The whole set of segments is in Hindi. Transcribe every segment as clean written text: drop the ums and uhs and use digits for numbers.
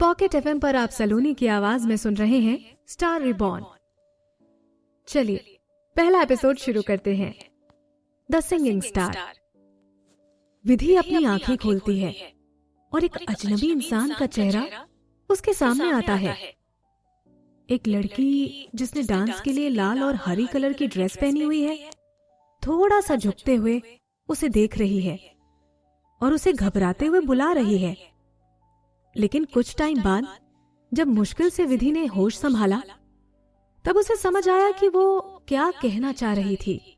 पॉकेट एफएम पर आप सलोनी की आवाज में सुन रहे हैं स्टार रिबॉर्न। चलिए पहला एपिसोड शुरू करते हैं। The singing star. विधि अपनी आंखें खोलती है और एक अजनबी इंसान का चेहरा उसके सामने आता है। एक लड़की जिसने डांस के लिए लाल और हरी कलर की ड्रेस पहनी हुई है, थोड़ा सा झुकते हुए उसे देख रही है और उसे घबराते हुए बुला रही है। लेकिन कुछ टाइम बाद जब मुश्किल से विधि ने होश संभाला, तब उसे समझ आया कि वो क्या कहना चाह रही थी।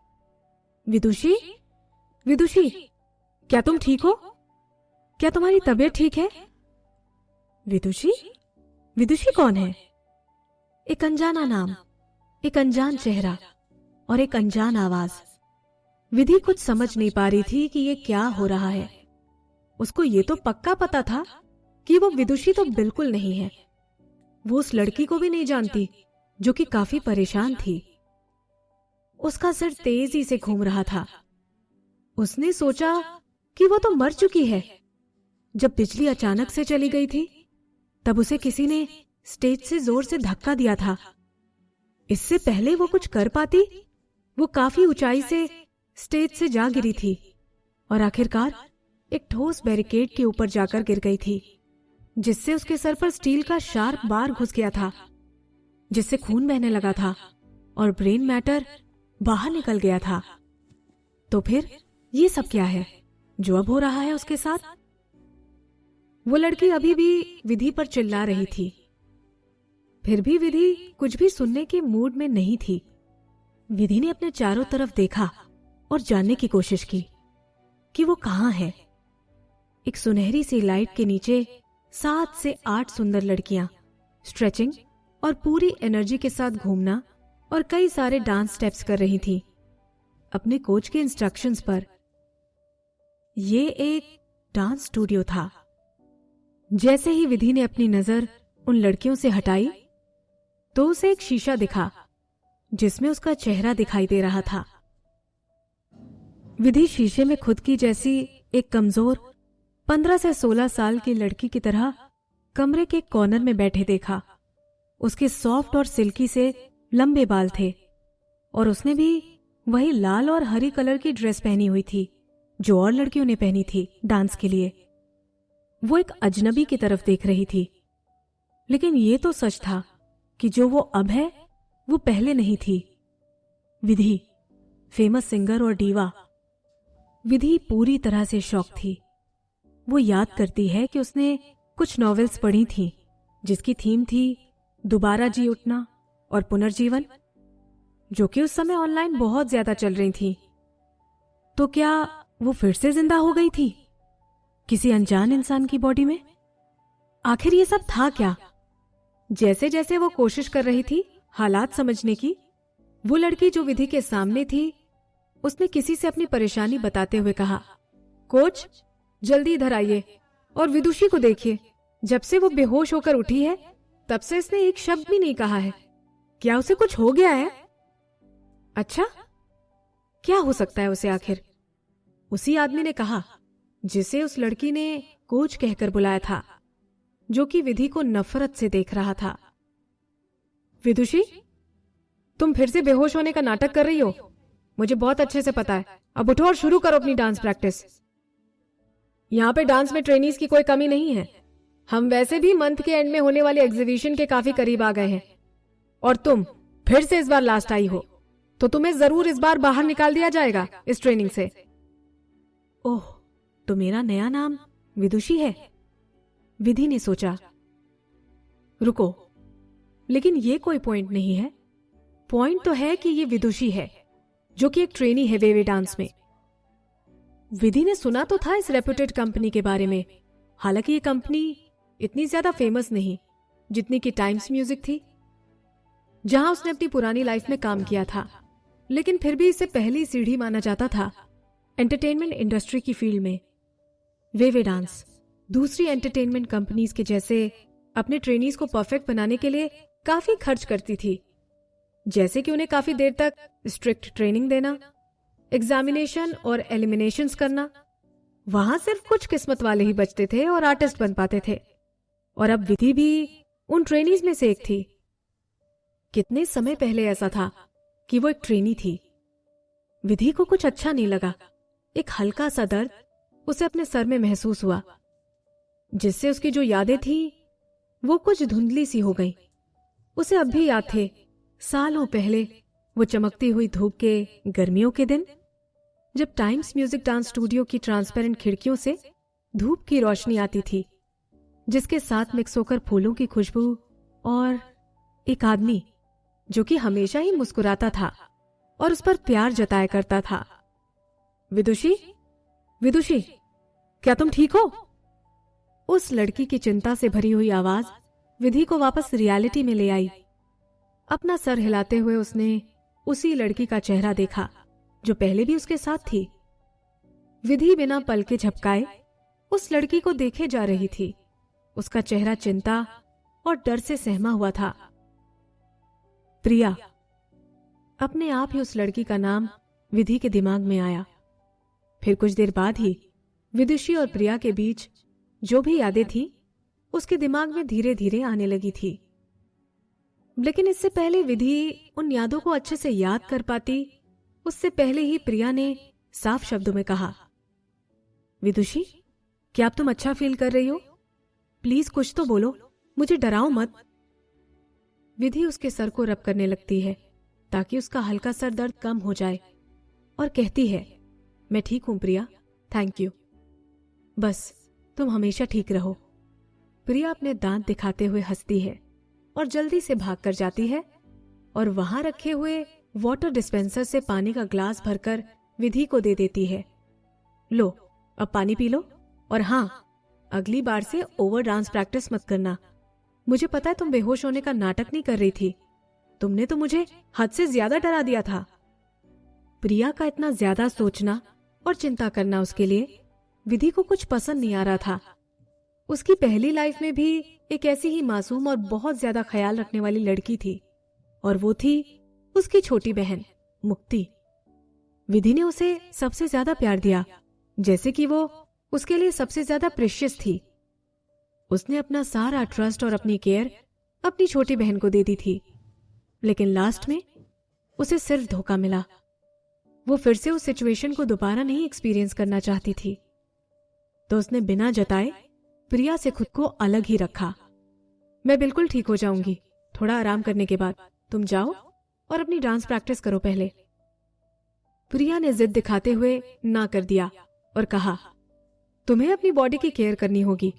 विदुषी, विदुषी, क्या तुम ठीक हो? क्या तुम्हारी तबीयत ठीक है? विदुषी? विदुषी कौन है? एक अनजाना नाम, एक अनजान चेहरा और एक अनजान आवाज। विधि कुछ समझ नहीं पा रही थी कि ये क्या हो रहा है। उसको ये तो पक्का पता था कि वो विदुषी तो बिल्कुल नहीं है। वो उस लड़की को भी नहीं जानती जो कि काफी परेशान थी। उसका सिर तेजी से घूम रहा था। उसने सोचा कि वो तो मर चुकी है। जब बिजली अचानक से चली गई थी, तब उसे किसी ने स्टेज से जोर से धक्का दिया था। इससे पहले वो कुछ कर पाती, वो काफी ऊंचाई से स्टेज से जा गिरी थी और आखिरकार एक ठोस बैरिकेड के ऊपर जाकर गिर गई थी, जिससे उसके सर पर स्टील का शार्प बार घुस गया था, जिससे खून बहने लगा था और ब्रेन मैटर बाहर निकल गया था। तो फिर ये सब क्या है जो अब हो रहा है उसके साथ? वो लड़की अभी भी विधि पर चिल्ला रही थी। फिर भी विधि कुछ भी सुनने के मूड में नहीं थी। विधि ने अपने चारों तरफ देखा और जानने की कोशिश की कि वो कहां है। एक सुनहरी सी लाइट के नीचे 7 से 8 सुंदर लड़कियां स्ट्रेचिंग और पूरी एनर्जी के साथ घूमना और कई सारे डांस स्टेप्स कर रही थी अपने कोच के इंस्ट्रक्शंस पर। ये एक डांस स्टूडियो था। जैसे ही विधि ने अपनी नजर उन लड़कियों से हटाई, तो उसे एक शीशा दिखा जिसमें उसका चेहरा दिखाई दे रहा था। विधि शीशे में खुद की जैसी एक कमजोर 15 से 16 साल की लड़की की तरह कमरे के कॉर्नर में बैठे देखा। उसके सॉफ्ट और सिल्की से लंबे बाल थे और उसने भी वही लाल और हरी कलर की ड्रेस पहनी हुई थी जो और लड़कियों ने पहनी थी डांस के लिए। वो एक अजनबी की तरफ देख रही थी। लेकिन ये तो सच था कि जो वो अब है वो पहले नहीं थी। विधि, फेमस सिंगर और डीवा। विधि पूरी तरह से शॉक थी। वो याद करती है कि उसने कुछ नॉवेल्स पढ़ी थीं जिसकी थीम थी दोबारा जी उठना और पुनर्जीवन, जो कि उस समय ऑनलाइन बहुत ज्यादा चल रही थी। तो क्या वो फिर से जिंदा हो गई थी किसी अनजान इंसान की बॉडी में? आखिर ये सब था क्या? जैसे जैसे वो कोशिश कर रही थी हालात समझने की, वो लड़की जो विधि के सामने थी, उसने किसी से अपनी परेशानी बताते हुए कहा, कोच जल्दी इधर आइए और विदुषी को देखिए। जब से वो बेहोश होकर उठी है तब से इसने एक शब्द भी नहीं कहा है। क्या उसे कुछ हो गया है? अच्छा, क्या हो सकता है उसे आखिर? उसी आदमी ने कहा जिसे उस लड़की ने कोच कहकर बुलाया था, जो कि विधि को नफरत से देख रहा था। विदुषी, तुम फिर से बेहोश होने का नाटक कर रही हो। मुझे बहुत अच्छे से पता है। अब उठो और शुरू करो अपनी डांस प्रैक्टिस। यहाँ पे डांस में ट्रेनीज की कोई कमी नहीं है। हम वैसे भी मंथ के एंड में होने वाले एग्जीबिशन के काफी करीब आ गए हैं और तुम फिर से इस बार लास्ट आई हो, तो तुम्हें जरूर इस बार बाहर निकाल दिया जाएगा इस ट्रेनिंग से। ओह, तो मेरा नया नाम विदुषी है, विधि ने सोचा। रुको, लेकिन ये कोई पॉइंट नहीं है। पॉइंट तो है कि ये विदुषी है जो कि एक ट्रेनी है वेवे डांस में। विधि ने सुना तो था इस रेप्यूटेड कंपनी के बारे में। हालांकि ये कंपनी इतनी ज्यादा फेमस नहीं जितनी कि टाइम्स म्यूजिक थी, जहां उसने अपनी पुरानी लाइफ में काम किया था। लेकिन फिर भी इसे पहली सीढ़ी माना जाता था एंटरटेनमेंट इंडस्ट्री की फील्ड में। वेवे डांस दूसरी एंटरटेनमेंट कंपनीज के जैसे अपने ट्रेनीज को परफेक्ट बनाने के लिए काफी खर्च करती थी, जैसे कि उन्हें काफी देर तक स्ट्रिक्ट ट्रेनिंग देना, एग्जामिनेशन और एलिमिनेशंस करना। वहां सिर्फ कुछ किस्मत वाले ही बचते थे और आर्टिस्ट बन पाते थे। और अब विधि भी उन ट्रेनीज में से एक थी। कितने समय पहले ऐसा था कि वो एक ट्रेनी थी। विधि को कुछ अच्छा नहीं लगा। एक हल्का सा दर्द उसे अपने सर में महसूस हुआ, जिससे उसकी जो यादें थी वो कुछ धुंधली सी हो गई। उसे अब भी याद थे सालों पहले वो चमकती हुई धूप के गर्मियों के दिन, जब टाइम्स म्यूजिक डांस स्टूडियो की ट्रांसपेरेंट खिड़कियों से धूप की रोशनी आती थी, जिसके साथ मिक्स होकर फूलों की खुशबू और एक आदमी जो कि हमेशा ही मुस्कुराता था और उस पर प्यार जताया करता था। विदुषी, विदुषी, क्या तुम ठीक हो? उस लड़की की चिंता से भरी हुई आवाज विधि को वापस रियलिटी में ले आई। अपना सर हिलाते हुए उसने उसी लड़की का चेहरा देखा जो पहले भी उसके साथ थी। विधि बिना पल के झपकाए उस लड़की को देखे जा रही थी। उसका चेहरा चिंता और डर से सहमा हुआ था। प्रिया। अपने आप ही उस लड़की का नाम विधि के दिमाग में आया। फिर कुछ देर बाद ही विदुषी और प्रिया के बीच जो भी यादें थी उसके दिमाग में धीरे धीरे आने लगी थी। लेकिन इससे पहले विधि उन यादों को अच्छे से याद कर पाती, उससे पहले ही प्रिया ने साफ शब्दों में कहा, विदुषी, क्या अब तुम अच्छा फील कर रही हो? प्लीज कुछ तो बोलो, मुझे डराओ मत। विधि उसके सर को रब करने लगती है ताकि उसका हल्का सर दर्द कम हो जाए और कहती है, मैं ठीक हूं प्रिया, थैंक यू। बस तुम हमेशा ठीक रहो। प्रिया अपने दांत दिखाते हुए हंसती है और जल्दी से भाग कर जाती है और वहां रखे हुए वाटर डिस्पेंसर से पानी का ग्लास भरकर विधि को दे देती है। लो, अब पानी पी लो, और हां, अगली बार से ओवर डांस प्रैक्टिस मत करना। मुझे पता है तुम बेहोश होने का नाटक नहीं कर रही थी। तुमने तो मुझे हद से ज्यादा डरा दिया था। प्रिया का इतना ज्यादा सोचना और चिंता करना उसके लिए विधि को कुछ पसंद नहीं आ रहा था। उसकी पहली लाइफ में भी एक ऐसी ही मासूम और बहुत ज्यादा ख्याल रखने वाली लड़की थी, और वो थी उसकी छोटी बहन मुक्ति। विधि ने उसे सबसे ज्यादा प्यार दिया, जैसे कि वो उसके लिए सबसे ज्यादा प्रेशियस थी। उसने अपना सारा ट्रस्ट और अपनी केयर अपनी छोटी बहन को दे दी थी, लेकिन लास्ट में उसे सिर्फ धोखा मिला। वो फिर से उस सिचुएशन को दोबारा नहीं एक्सपीरियंस करना चाहती थी, तो उसने बिना जताए प्रिया से खुद को अलग ही रखा। मैं बिल्कुल ठीक हो जाऊंगी, थोड़ा आराम करने के बाद तुम जाओ और अपनी डांस प्रैक्टिस करो पहले। प्रिया ने जिद दिखाते हुए ना कर दिया और कहा, तुम्हें अपनी बॉडी की केयर करनी होगी।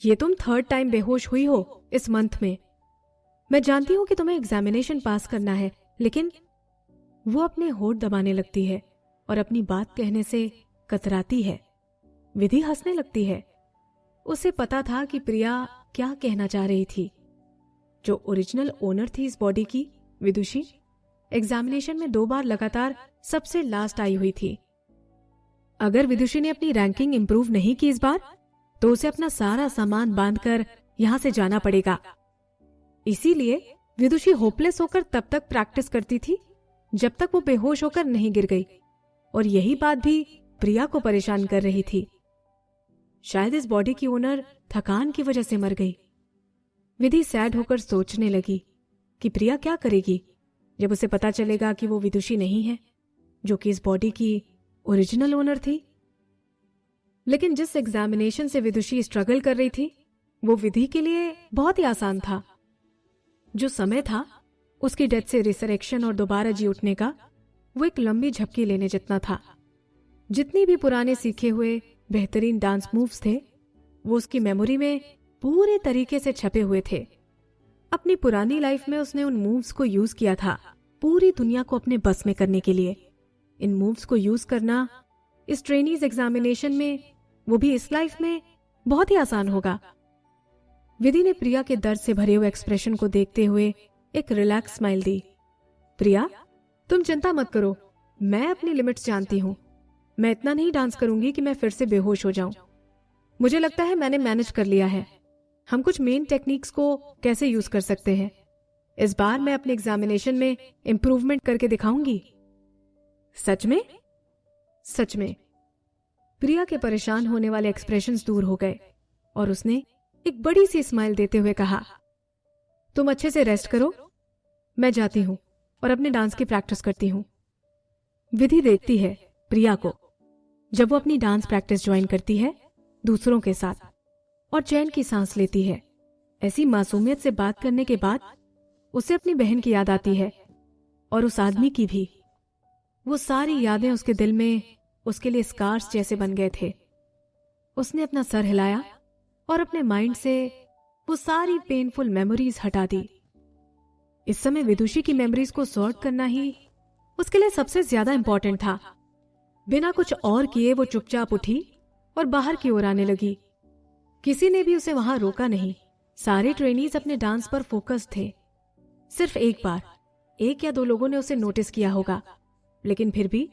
ये तुम 3rd टाइम बेहोश हुई हो इस मंथ में। मैं जानती हूं कि तुम्हें एग्जामिनेशन पास करना है, लेकिन वो अपने होठ दबाने लगती है और अपनी बात कहने से कतराती है। विधि हंसने लगती है। उसे पता था कि प्रिया क्या कहना चाह रही थी। जो ओरिजिनल ओनर थी इस बॉडी की, विदुषी, एग्जामिनेशन में 2 बार लगातार सबसे लास्ट आई हुई थी। अगर विदुषी ने अपनी रैंकिंग इंप्रूव नहीं की इस बार, तो उसे अपना सारा सामान बांधकर यहां से जाना पड़ेगा। इसीलिए विदुषी होपलेस होकर तब तक प्रैक्टिस करती थी जब तक वो बेहोश होकर नहीं गिर गई, और यही बात भी प्रिया को परेशान कर रही थी। शायद इस बॉडी की ओनर थकान की वजह से मर गई। विधि सैड होकर सोचने लगी कि प्रिया क्या करेगी जब उसे पता चलेगा कि वो विदुषी नहीं है, जो कि इस बॉडी की ओरिजिनल ओनर थी। लेकिन जिस एग्जामिनेशन से विदुषी स्ट्रगल कर रही थी, वो विधि के लिए बहुत ही आसान था। जो समय था उसकी डेथ से रिसरेक्शन और दोबारा जी उठने का, वो एक लंबी झपकी लेने जितना था। जितनी भी पुराने सीखे हुए बेहतरीन डांस मूव्स थे, वो उसकी मेमोरी में पूरे तरीके से छपे हुए थे। अपनी पुरानी लाइफ में उसने उन मूव्स को यूज किया था पूरी दुनिया को अपने बस में करने के लिए। इन मूव्स को यूज करना इस ट्रेनीज एग्जामिनेशन में, वो भी इस लाइफ में, बहुत ही आसान होगा। विधि ने प्रिया के दर्द से भरे हुए एक्सप्रेशन को देखते हुए एक रिलैक्स स्माइल दी। प्रिया, तुम चिंता मत करो, मैं अपनी लिमिट्स जानती हूं। मैं इतना नहीं डांस करूंगी कि मैं फिर से बेहोश हो जाऊं। मुझे लगता है मैंने मैनेज कर लिया है। हम कुछ मेन टेक्निक्स को कैसे यूज कर सकते हैं, इस बार मैं अपने एग्जामिनेशन में इंप्रूवमेंट करके दिखाऊंगी। सच में? सच में। प्रिया के परेशान होने वाले एक्सप्रेशंस दूर हो गए और उसने एक बड़ी सी स्माइल देते हुए कहा, तुम अच्छे से रेस्ट करो, मैं जाती हूं और अपने डांस की प्रैक्टिस करती हूं। विधि देखती है प्रिया को जब वो अपनी डांस प्रैक्टिस ज्वाइन करती है दूसरों के साथ, और चैन की सांस लेती है। ऐसी मासूमियत से बात करने के बाद उसे अपनी बहन की याद आती है, और उस आदमी की भी। वो सारी यादें उसके दिल में उसके लिए स्कार्स जैसे बन गए थे। उसने अपना सर हिलाया और अपने माइंड से वो सारी पेनफुल मेमोरीज हटा दी। इस समय विदुषी की मेमोरीज को सॉर्ट करना ही उसके लिए सबसे ज्यादा इंपॉर्टेंट था। बिना कुछ और किए वो चुपचाप उठी और बाहर की ओर आने लगी। किसी ने भी उसे वहां रोका नहीं। सारे ट्रेनीज अपने डांस पर फोकस थे। सिर्फ एक बार 1 या 2 लोगों ने उसे नोटिस किया होगा, लेकिन फिर भी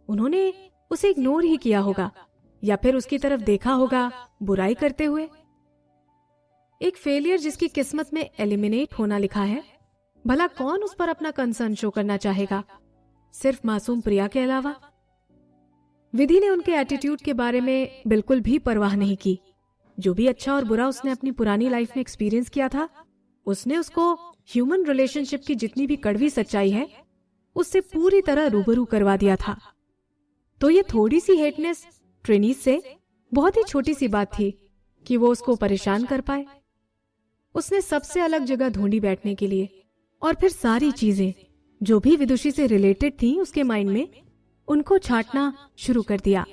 उन्होंने उसे इग्नोर ही किया होगा या फिर उसकी तरफ देखा होगा बुराई करते हुए। एक फेलियर जिसकी किस्मत में एलिमिनेट होना लिखा है, भला कौन उस पर अपना कंसर्न शो करना चाहेगा, सिर्फ मासूम प्रिया के अलावा। विधि ने उनके एटीट्यूड के बारे में बिल्कुल भी परवाह नहीं की। जो भी अच्छा और बुरा उसने अपनी पुरानी लाइफ में एक्सपीरियंस किया था, उसने उसको ह्यूमन रिलेशनशिप की जितनी भी कड़वी सच्चाई है उससे पूरी तरह रूबरू करवा दिया था। तो ये थोड़ी सी हेटनेस ट्रेनीज से बहुत ही छोटी सी बात थी कि वो उसको परेशान कर पाए। उसने सबसे अलग जगह ढूंढी बैठने के लिए, और फिर सारी चीजें जो भी विदुषी से रिलेटेड थी उसके माइंड में, उनको छांटना शुरू कर दिया।